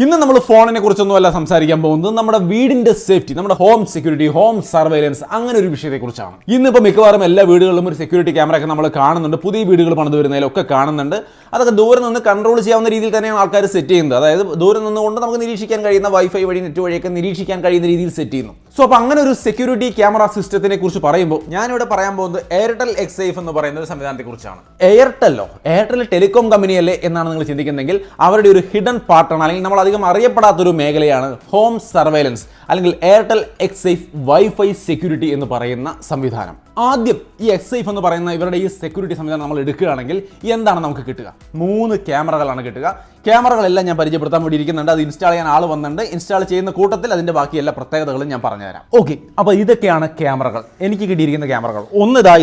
ഇന്ന് നമ്മൾ ഫോണിനെ കുറിച്ചൊന്നുമല്ല സംസാരിക്കാൻ പോകുന്നത്, നമ്മുടെ വീടിന്റെ സേഫ്റ്റി, നമ്മുടെ ഹോം സെക്യൂരിറ്റി, ഹോം സർവൈലൻസ്, അങ്ങനെ ഒരു വിഷയത്തെക്കുറിച്ചാണ്. ഇന്നിപ്പോൾ മിക്കവാറും എല്ലാ വീടുകളിലും ഒരു സെക്യൂരിറ്റി ക്യാമറ ഒക്കെ നമ്മൾ കാണുന്നുണ്ട്. പുതിയ വീടുകൾ പണിത് വരുന്നതിലൊക്കെ കാണുന്നുണ്ട്. അതൊക്കെ ദൂരെ നിന്ന് കൺട്രോൾ ചെയ്യാവുന്ന രീതിയിൽ തന്നെയാണ് ആൾക്കാർ സെറ്റ് ചെയ്യുന്നത്. അതായത് ദൂരെ നിന്നുകൊണ്ട് നമുക്ക് നിരീക്ഷിക്കാൻ കഴിയുന്ന വൈഫൈ വഴി, നെറ്റ് വഴിയൊക്കെ നിരീക്ഷിക്കാൻ കഴിയുന്ന രീതിയിൽ സെറ്റ് ചെയ്യുന്നു. സോ അപ്പോൾ അങ്ങനെ ഒരു സെക്യൂരിറ്റി ക്യാമറ സിസ്റ്റത്തിനെ കുറിച്ച് പറയുമ്പോൾ ഞാനിവിടെ പറയാൻ പോകുന്നത് എയർടെൽ എക്സേഫ് എന്ന് പറയുന്ന ഒരു സംവിധാനത്തെ കുറിച്ചാണ്. എയർടെൽ ടെലികോം കമ്പനിയല്ലേ എന്നാണ് നിങ്ങൾ ചിന്തിക്കുന്നതെങ്കിൽ അവരുടെ ഒരു ഹിഡൻ പാർട്ടാണ്, അല്ലെങ്കിൽ നമ്മൾ അധികം അറിയപ്പെടാത്തൊരു മേഖലയാണ് ഹോം സർവൈലൻസ് അല്ലെങ്കിൽ എയർടെൽ എക്സേഫ് വൈഫൈ സെക്യൂരിറ്റി എന്ന് പറയുന്ന സംവിധാനം. ആദ്യം ഈ എക്സേഫ് എന്ന് പറയുന്ന ഇവരുടെ ഈ സെക്യൂരിറ്റി സംവിധാനം നമ്മൾ എടുക്കുകയാണെങ്കിൽ എന്താണ് നമുക്ക് കിട്ടുക? 3 ക്യാമറകളാണ് കിട്ടുക. ക്യാമറകളെല്ലാം ഞാൻ പരിചയപ്പെടുത്താൻ വേണ്ടി ഇരിക്കുന്നുണ്ട്. അത് ഇൻസ്റ്റാൾ ചെയ്യാൻ ആൾ വന്നിട്ടുണ്ട്. ഇൻസ്റ്റാൾ ചെയ്യുന്ന കൂട്ടത്തിൽ അതിൻ്റെ ബാക്കി എല്ലാ പ്രത്യേകതകളും ഞാൻ പറഞ്ഞുതരാം. ഓക്കെ, അപ്പോൾ ഇതൊക്കെയാണ് ക്യാമറകൾ. എനിക്ക് കിട്ടിയിരിക്കുന്ന ക്യാമറകൾ.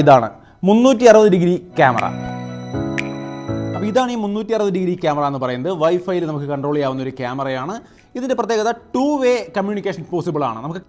ഇതാണ് 360 ഡിഗ്രി ക്യാമറ. അപ്പോൾ ഇതാണ് ഈ 360 ഡിഗ്രി ക്യാമറ എന്ന് പറയുന്നത്. വൈഫൈയിൽ നമുക്ക് കൺട്രോൾ ചെയ്യാവുന്ന ഒരു ക്യാമറയാണ്. ഇതിൻ്റെ പ്രത്യേകത 2-വേ കമ്മ്യൂണിക്കേഷൻ പോസിബിൾ ആണ്. നമുക്ക്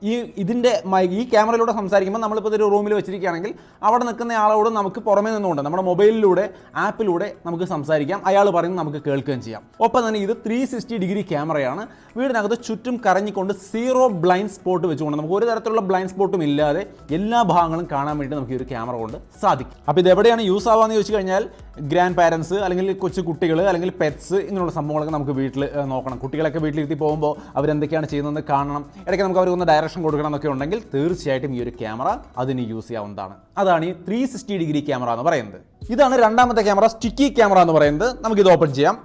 ഈ ക്യാമറയിലൂടെ സംസാരിക്കുമ്പോൾ നമ്മളിപ്പോൾ ഇതൊരു റൂമിൽ വെച്ചിരിക്കുകയാണെങ്കിൽ അവിടെ നിൽക്കുന്ന ആളോട് നമുക്ക് പുറമേ നിന്നുകൊണ്ട് നമ്മുടെ മൊബൈലിലൂടെ, ആപ്പിലൂടെ നമുക്ക് സംസാരിക്കാം. അയാൾ പറയുന്നത് നമുക്ക് കേൾക്കുകയും ചെയ്യാം. ഒപ്പം തന്നെ ഇത് 360 ഡിഗ്രി ക്യാമറയാണ്. വീടിനകത്ത് ചുറ്റും കറങ്ങിക്കൊണ്ട് 0 ബ്ലൈൻഡ് സ്പോട്ട് വെച്ചുകൊണ്ട് നമുക്ക് ഒരു തരത്തിലുള്ള ബ്ലൈൻഡ് സ്പോട്ടും ഇല്ലാതെ എല്ലാ ഭാഗങ്ങളും കാണാൻ വേണ്ടി നമുക്ക് ഈ ഒരു ക്യാമറ കൊണ്ട് സാധിക്കും. അപ്പോൾ ഇത് എവിടെയാണ് യൂസ് ആവാന്ന് ചോദിച്ചു കഴിഞ്ഞാൽ ഗ്രാൻഡ് പാരൻസ് അല്ലെങ്കിൽ കൊച്ചു കുട്ടികൾ അല്ലെങ്കിൽ പെറ്റ്സ് ഇങ്ങനെയുള്ള സംഭവങ്ങളൊക്കെ നമുക്ക് വീട്ടിൽ നോക്കണം. കുട്ടികളൊക്കെ വീട്ടിലെത്തി പോകുമ്പോൾ അവരെന്തൊക്കെയാണ് ചെയ്യുന്നതെന്ന് കാണണം. ഇടയ്ക്ക് നമുക്ക് അവർക്കൊന്ന് ഡയറക്ഷൻ കൊടുക്കണം എന്നൊക്കെ ഉണ്ടെങ്കിൽ തീർച്ചയായിട്ടും ഈ ഒരു ക്യാമറ അതിന് യൂസ് ചെയ്യാവുന്നതാണ്. അതാണ് ഈ 360 ഡിഗ്രി ക്യാമറ എന്ന് പറയുന്നത്. ഇതാണ് രണ്ടാമത്തെ ക്യാമറ, സ്റ്റിക്കി ക്യാമറ എന്ന് പറയുന്നത്. നമുക്കിത് ഓപ്പൺ ചെയ്യാം.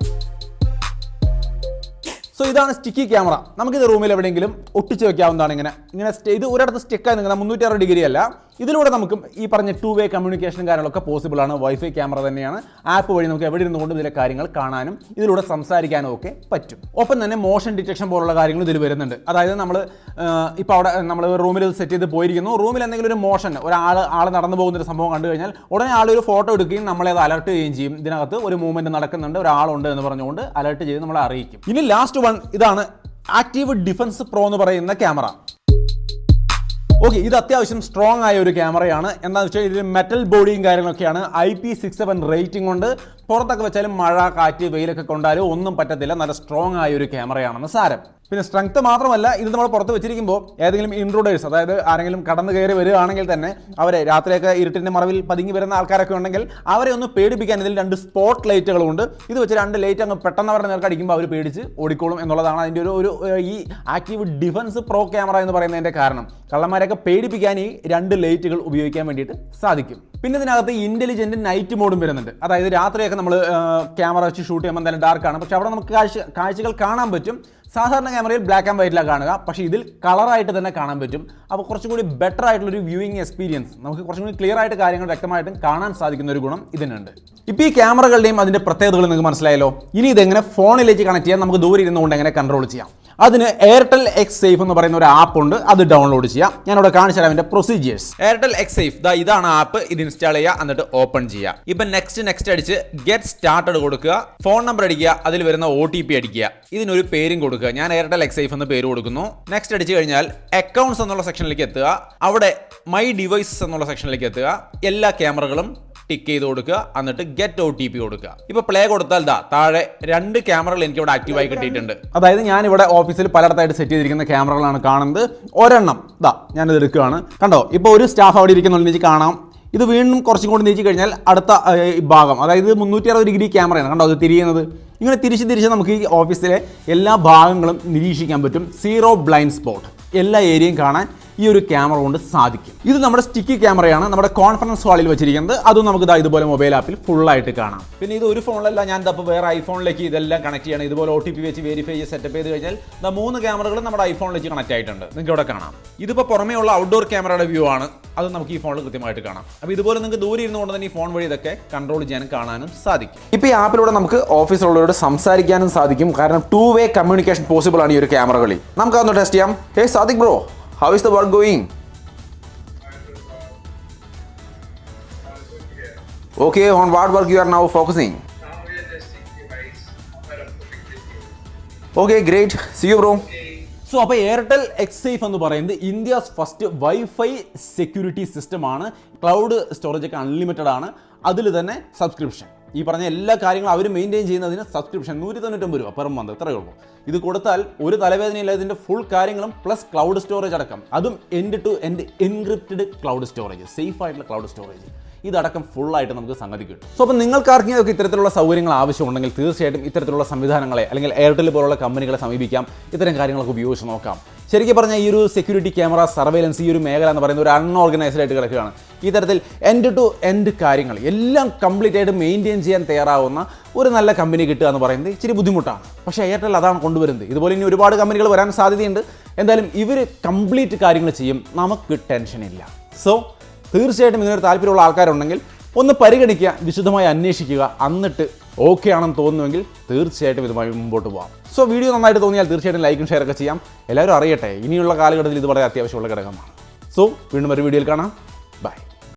സോ ഇതാണ് സ്റ്റിക്കി ക്യാമറ. നമുക്കിത് റൂമിൽ എവിടെയെങ്കിലും ഒട്ടിച്ച് വെക്കാവുന്നതാണ്. ഇങ്ങനെ ഇത് ഒരിടത്ത് സ്റ്റിക്കായി നിൽക്കുന്ന 360 ഡിഗ്രി അല്ല. ഇതിലൂടെ നമുക്ക് ഈ പറഞ്ഞ 2-വേ കമ്മ്യൂണിക്കേഷനും കാര്യങ്ങളൊക്കെ പോസിബിൾ ആണ്. വൈഫൈ ക്യാമറ തന്നെയാണ്. ആപ്പ് വഴി നമുക്ക് എവിടെ ഇരുന്നുകൊണ്ട് ഇതിലെ കാര്യങ്ങൾ കാണാനും ഇതിലൂടെ സംസാരിക്കാനും ഒക്കെ പറ്റും. ഒപ്പം തന്നെ മോഷൻ ഡിറ്റക്ഷൻ പോലുള്ള കാര്യങ്ങൾ ഇതിൽ വരുന്നുണ്ട്. അതായത് നമ്മൾ ഇപ്പോൾ അവിടെ നമ്മൾ റൂമിൽ സെറ്റ് ചെയ്ത് പോയിരിക്കുന്നു. റൂമിൽ എന്തെങ്കിലും ഒരു മോഷൻ, ആൾ നടന്നു പോകുന്ന ഒരു സംഭവം കണ്ടു കഴിഞ്ഞാൽ ഉടനെ ആളൊരു ഫോട്ടോ എടുക്കുകയും നമ്മളെ അത് അലർട്ട് ചെയ്യുകയും ചെയ്യും. ഇതിനകത്ത് ഒരു മൂവ്മെന്റ് നടക്കുന്നുണ്ട്, ഒരാളുണ്ട് എന്ന് പറഞ്ഞുകൊണ്ട് അലർട്ട് ചെയ്ത് നമ്മളെ അറിയിക്കും. ഇനി ലാസ്റ്റ് വൺ ഇതാണ് ആക്റ്റീവ് ഡിഫൻസ് പ്രോ എന്ന് പറയുന്ന ക്യാമറ. ഓക്കെ, ഇത് അത്യാവശ്യം സ്ട്രോങ് ആയ ഒരു ക്യാമറയാണ്. എന്താണെന്ന് വെച്ചാൽ ഇതിൽ മെറ്റൽ ബോഡിയും കാര്യങ്ങളൊക്കെയാണ്. IP67 റേറ്റിംഗ് കൊണ്ട് പുറത്തൊക്കെ വെച്ചാലും മഴ, കാറ്റ്, വെയിലൊക്കെ കൊണ്ടാലും ഒന്നും പറ്റത്തില്ല. നല്ല സ്ട്രോങ് ആയ ഒരു ക്യാമറയാണെന്ന് സാരം. പിന്നെ സ്ട്രെങ്ത് മാത്രമല്ല, ഇത് നമ്മൾ പുറത്ത് വെച്ചിരിക്കുമ്പോൾ ഏതെങ്കിലും ഇൻട്രൂഡേഴ്സ്, അതായത് ആരെങ്കിലും കടന്നു കയറി വരികയാണെങ്കിൽ തന്നെ അവരെ രാത്രിയൊക്കെ ഇരുട്ടിൻ്റെ മറവിൽ പതുങ്ങി വരുന്ന ആൾക്കാരൊക്കെ ഉണ്ടെങ്കിൽ അവരെ ഒന്ന് പേടിപ്പിക്കാൻ ഇതിൽ 2 സ്പോട്ട് ലൈറ്റുകളുണ്ട്. ഇത് വെച്ച് 2 ലൈറ്റ് അങ്ങ് പെട്ടെന്ന് അവരുടെ നേർക്ക് അടിക്കുമ്പോൾ അവർ പേടിച്ച് ഓടിക്കോളും എന്നുള്ളതാണ് അതിൻ്റെ ഒരു ഈ ആക്റ്റീവ് ഡിഫൻസ് പ്രോ ക്യാമറ എന്ന് പറയുന്നതിൻ്റെ കാരണം. കള്ളന്മാരെയൊക്കെ പേടിപ്പിക്കാൻ ഈ 2 ലൈറ്റുകൾ ഉപയോഗിക്കാൻ വേണ്ടിയിട്ട് സാധിക്കും. പിന്നെ ഇതിനകത്ത് ഇൻ്റലിജൻറ്റ് നൈറ്റ് മോഡും വരുന്നുണ്ട്. അതായത് രാത്രിയൊക്കെ നമ്മൾ ക്യാമറ വെച്ച് ഷൂട്ട് ചെയ്യുമ്പോൾ എന്തായാലും ഡാർക്കാണ്, പക്ഷേ അവിടെ നമുക്ക് കാഴ്ചകൾ കാണാൻ പറ്റും. സാധാരണ ക്യാമറയിൽ ബ്ലാക്ക് ആൻഡ് വൈറ്റിലാണ് കാണുക, പക്ഷേ ഇതിൽ കളറായിട്ട് തന്നെ കാണാൻ പറ്റും. അപ്പോൾ കുറച്ചും കൂടി ബെറ്റർ ആയിട്ടുള്ളൊരു വ്യൂയിങ് എക്സ്പീരിയൻസ്, നമുക്ക് കുറച്ചും കൂടി ക്ലിയർ ആയിട്ട് കാര്യങ്ങൾ വ്യക്തമായിട്ടും കാണാൻ സാധിക്കുന്ന ഒരു ഗുണം ഇതിനുണ്ട്. ഇപ്പോൾ ഈ ക്യാമറകളുടെയും അതിൻ്റെ പ്രത്യേകതകൾ നിങ്ങൾക്ക് മനസ്സിലായല്ലോ. ഇനി ഇതെങ്ങനെ ഫോണിലേക്ക് കണക്ട് ചെയ്യാൻ, നമുക്ക് ദൂരെ ഇരുന്നുകൊണ്ട് എങ്ങനെ കൺട്രോൾ ചെയ്യാം. അതിന് എയർടെൽ എക്സേഫ് എന്ന് പറയുന്ന ഒരു ആപ്പ് ഉണ്ട്. അത് ഡൗൺലോഡ് ചെയ്യാം. ഞാനിവിടെ കാണിച്ചു തരാം അതിന്റെ പ്രൊസീജിയേഴ്സ്. എയർടെൽ എക്സേഫ് ഇതാണ് ആപ്പ്. ഇത് ഇൻസ്റ്റാൾ ചെയ്യുക, എന്നിട്ട് ഓപ്പൺ ചെയ്യുക. ഇപ്പം നെക്സ്റ്റ് അടിച്ച് ഗെറ്റ് സ്റ്റാർട്ടഡ് കൊടുക്കുക. ഫോൺ നമ്പർ അടിക്കുക, അതിൽ വരുന്ന OTP അടിക്കുക. ഇതിനൊരു പേരും കൊടുക്കുക. ഞാൻ എയർടെൽ എക്സേഫ് എന്ന് പേര് കൊടുക്കുന്നു. നെക്സ്റ്റ് അടിച്ചു കഴിഞ്ഞാൽ അക്കൗണ്ട്സ് എന്നുള്ള സെക്ഷനിലേക്ക് എത്തുക. അവിടെ മൈ ഡിവൈസസ് എന്നുള്ള സെക്ഷനിലേക്ക് എത്തുക. എല്ലാ ക്യാമറകളും ടിക്ക് ചെയ്ത് കൊടുക്കുക, എന്നിട്ട് ഗെറ്റ് OTP കൊടുക്കുക. ഇപ്പൊ പ്ലേ കൊടുത്താൽ താഴെ 2 ക്യാമറകൾ എനിക്ക് ഇവിടെ ആക്റ്റീവായി കിട്ടിയിട്ടുണ്ട്. അതായത് ഞാനിവിടെ ഓഫീസിൽ പലയിടത്തായിട്ട് സെറ്റ് ചെയ്തിരിക്കുന്ന ക്യാമറകളാണ് കാണുന്നത്. ഒരെണ്ണം ഞാനിത് എടുക്കുകയാണ്. കണ്ടോ, ഇപ്പോൾ ഒരു സ്റ്റാഫ് അവിടെ ഇരിക്കുന്നുണ്ട്, എനിക്ക് കാണാം. ഇത് വീണ്ടും കുറച്ചും കൂടി നീക്കി കഴിഞ്ഞാൽ അടുത്ത ഭാഗം, അതായത് 360 ഡിഗ്രി ക്യാമറയാണ്. കണ്ടോ അത് തിരിയുന്നത്. ഇങ്ങനെ തിരിച്ച് നമുക്ക് ഈ ഓഫീസിലെ എല്ലാ ഭാഗങ്ങളും നിരീക്ഷിക്കാൻ പറ്റും. 0 ബ്ലൈൻഡ് സ്പോട്ട്, എല്ലാ ഏരിയയും കാണാൻ ഈ ഒരു ക്യാമറ കൊണ്ട് സാധിക്കും. ഇത് നമ്മുടെ സ്റ്റിക്കി ക്യാമറയാണ്, നമ്മുടെ കോൺഫറൻസ് ഹാളിൽ വെച്ചിരിക്കുന്നത്. അതും നമുക്ക് ഇതുപോലെ മൊബൈൽ ആപ്പിൽ ഫുള്ളായിട്ട് കാണാം. പിന്നെ ഇത് ഒരു ഫോണിലല്ല, ഞാൻ ഇപ്പോൾ വേറെ ഐഫോണിലേക്ക് ഇതെല്ലാം കണക്ട് ചെയ്യണം. ഇതുപോലെ OTP വെച്ച് വെരിഫൈ ചെയ്ത് സെറ്റപ്പ് ചെയ്ത് കഴിഞ്ഞാൽ 3 ക്യാമറകളും നമ്മുടെ ഐഫോണിലേക്ക് കണക്ട് ആയിട്ടുണ്ട്. നിങ്ങൾക്ക് ഇവിടെ കാണാം. ഇതിപ്പോൾ പുറമേ ഉള്ള ഔട്ട്ഡോർ ക്യാമറയുടെ വ്യൂ ആണ്. അത് നമുക്ക് ഈ ഫോണിൽ കൃത്യമായിട്ട് കാണാം. അപ്പോൾ ഇതുപോലെ നിങ്ങൾക്ക് ദൂരെ ഇരുന്നുകൊണ്ട് തന്നെ ഈ ഫോൺ വഴി ഇതൊക്കെ കൺട്രോൾ ചെയ്യാനും കാണാനും സാധിക്കും. ഇപ്പോൾ ഈ ആപ്പിലൂടെ നമുക്ക് ഓഫീസിലുള്ളവരോട് സംസാരിക്കാനും സാധിക്കും. കാരണം 2-വേ കമ്മ്യൂണിക്കേഷൻ പോസിബിൾ ആണ് ഈ ഒരു ക്യാമറകളിൽ. നമുക്ക് അതൊന്ന് ടെസ്റ്റ് ചെയ്യാം. Hey Sadiq bro, how is the work going? Okay, on what work you are now focusing? Now we are testing device for a particular. Okay, great. See you, bro. Okay. So അപ്പോൾ Airtel എക്സേഫ് എന്ന് പറയുന്നത് India's first wifi security സിസ്റ്റമാണ്. Cloud storage ഒക്കെ unlimited ആണ്. അതിൽ തന്നെ subscription. ഈ പറഞ്ഞ എല്ലാ കാര്യങ്ങളും അവർ മെയിൻറ്റെയിൻ ചെയ്യുന്നതിന് സബ്സ്ക്രിപ്ഷൻ 199 രൂപ പെർ മന്ത്, ഇത്രയേ ഉള്ളൂ. ഇത് കൊടുത്താൽ ഒരു തലവേദനയില്ല, ഇതിൻ്റെ ഫുൾ കാര്യങ്ങളും പ്ലസ് ക്ലൗഡ് സ്റ്റോറേജ് അടക്കം, അതും end to end encrypted cloud storage, safe ആയിട്ടുള്ള ക്ലൗഡ് സ്റ്റോറേജ്, ഇതടക്കം ഫുള്ളായിട്ട് നമുക്ക് സംഗതി കിട്ടും. സോ അപ്പോൾ നിങ്ങൾക്ക് ആർക്കെങ്കിലും ഇത്തരത്തിലുള്ള സൗകര്യങ്ങൾ ആവശ്യമുണ്ടെങ്കിൽ തീർച്ചയായിട്ടും ഇത്തരത്തിലുള്ള സംവിധാനങ്ങളെ അല്ലെങ്കിൽ എയർടെൽ പോലുള്ള കമ്പനികളെ സമീപിക്കാം, ഇത്തരം കാര്യങ്ങളൊക്കെ ഉപയോഗിച്ച് നോക്കാം. ശരിക്കും പറഞ്ഞാൽ ഈ ഒരു സെക്യൂരിറ്റി ക്യാമറ സർവൈലൻസ് ഈ ഒരു മേഖല എന്ന് പറയുന്നത് ഒരു അൺഓർഗനൈസ്ഡ് ആയിട്ട് കിടക്കുകയാണ്. ഈ തരത്തിൽ എൻഡ് ടു എൻഡ് കാര്യങ്ങൾ എല്ലാം കംപ്ലീറ്റ് ആയിട്ട് മെയിൻറ്റെയിൻ ചെയ്യാൻ തയ്യാറാവുന്ന ഒരു നല്ല കമ്പനി കിട്ടുക എന്ന് പറയുന്നത് ഇച്ചിരി ബുദ്ധിമുട്ടാണ്. പക്ഷേ എയർടെൽ അതാണ് കൊണ്ടുവരുന്നത്. ഇതുപോലെ ഇനി ഒരുപാട് കമ്പനികൾ വരാൻ സാധ്യതയുണ്ട്. എന്തായാലും ഇവർ കംപ്ലീറ്റ് കാര്യങ്ങൾ ചെയ്യും, നമുക്ക് ടെൻഷനില്ല. സോ തീർച്ചയായിട്ടും ഇതിനൊരു താല്പര്യമുള്ള ആൾക്കാരുണ്ടെങ്കിൽ ഒന്ന് പരിഗണിക്കുക, വിശദമായി അന്വേഷിക്കുക, എന്നിട്ട് ഓക്കെ ആണെന്ന് തോന്നുമെങ്കിൽ തീർച്ചയായിട്ടും ഇതുമായി മുമ്പോട്ട് പോകാം. സോ വീഡിയോ നന്നായിട്ട് തോന്നിയാൽ തീർച്ചയായിട്ടും ലൈക്കും ഷെയർ ഒക്കെ ചെയ്യാം. എല്ലാവരും അറിയട്ടെ, ഇനിയുള്ള കാലഘട്ടത്തിൽ ഇത് വളരെ അത്യാവശ്യമുള്ള ഘടകമാണ്. സോ വീണ്ടും ഒരു വീഡിയോയിൽ കാണാം. ബൈ.